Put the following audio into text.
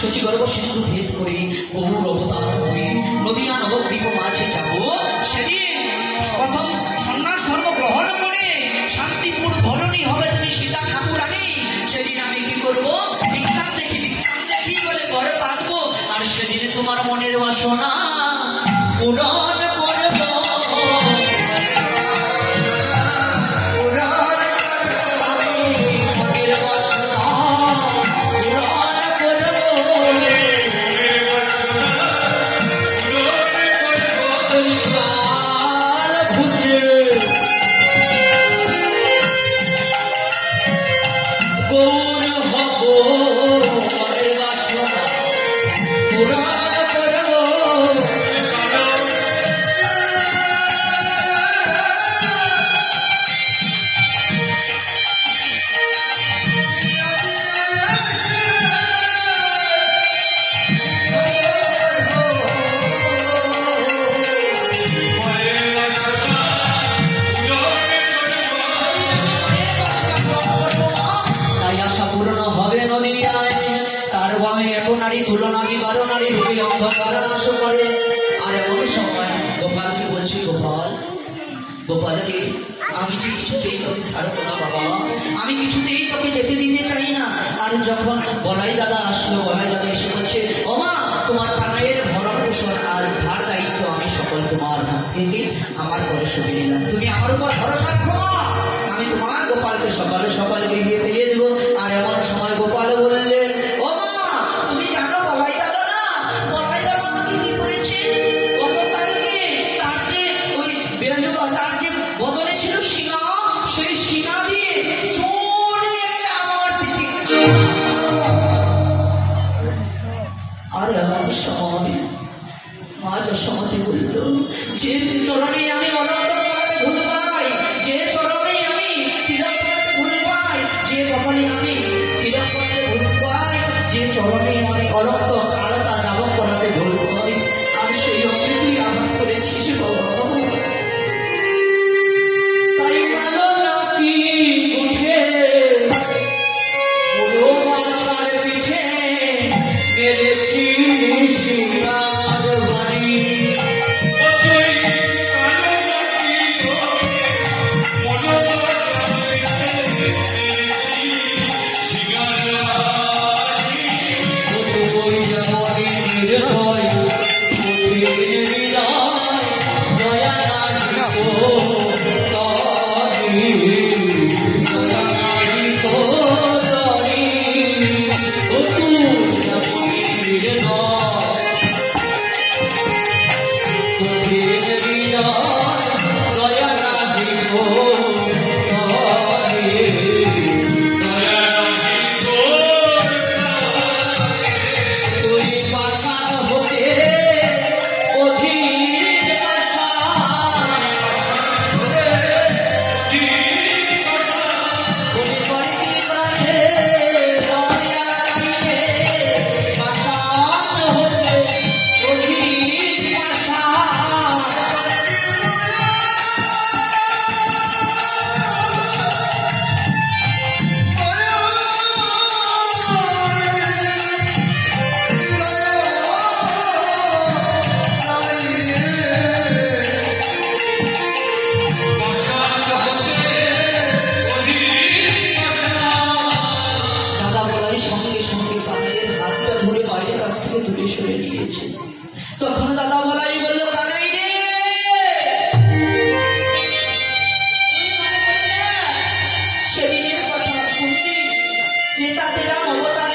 সচিগর্ভ সিন্ধু ভেদ করে বহুর অবতার হয়ে নদিয়া নবদ্বীপ মাঝে যাব। সেদিন প্রথম সন্ন্যাস ধর্ম গ্রহণ করে শান্তিপুর ধরণী হবে তুমি সীতা ঠাকুরানী। সেদিন আমি কি করব? বিক্রাম দেখি বলে ঘরে পাকবো। আর সেদিন তোমার মনের বাসনা পূরণ করব। তুলনা দিবারও নারী রূপে অন্ধকার নাশ করে। আর এমন সময় গোপালকে বলছি, গোপাল রে, আমি যে কিছুতেই তোকে ছাড়বো না বাবা, আমি কিছুতেই তোকে যেতে দিতে চাই না। আর যখন বলাই দাদা আসলো, বলাই দাদা এসে বলছে, ওমা তোমার কানাইয়ের ভরণ পোষণ আর ধার দায়িত্ব আমি সকল তোমার হাত থেকে আমার পরে সঁপে নিলাম। তুমি আমার উপর ভরসা রাখো, আমি তোমার গোপালকে সকালে সকালে গিয়ে ফিরিয়ে দেবো। আর এমন সময় গোপাল বললেন, তার যে বদলে ছিল শিঙা, সেই শিঙা দিয়ে চোরে একটা আমার পিঠে। আর আমার সময় মা যশোমতী বলল, যে চরণে আমি অনন্ত করাতে ভুল পাই, যে চরণে আমি তিলক করাতে ভুল পাই, যে কপালে আমি তিলক করাতে ভুল পাই, যে চরণে আমি অনন্ত আলাদা যাবক করাতে ভুল পাই, আর সেই অঙ্গে তুই আঘাত করেছিস বাবা। তখন দাদা বলাই বলল, কানাই রে, সেদিনের কথা, কুন্তি ত্রেতা তেরা অবতার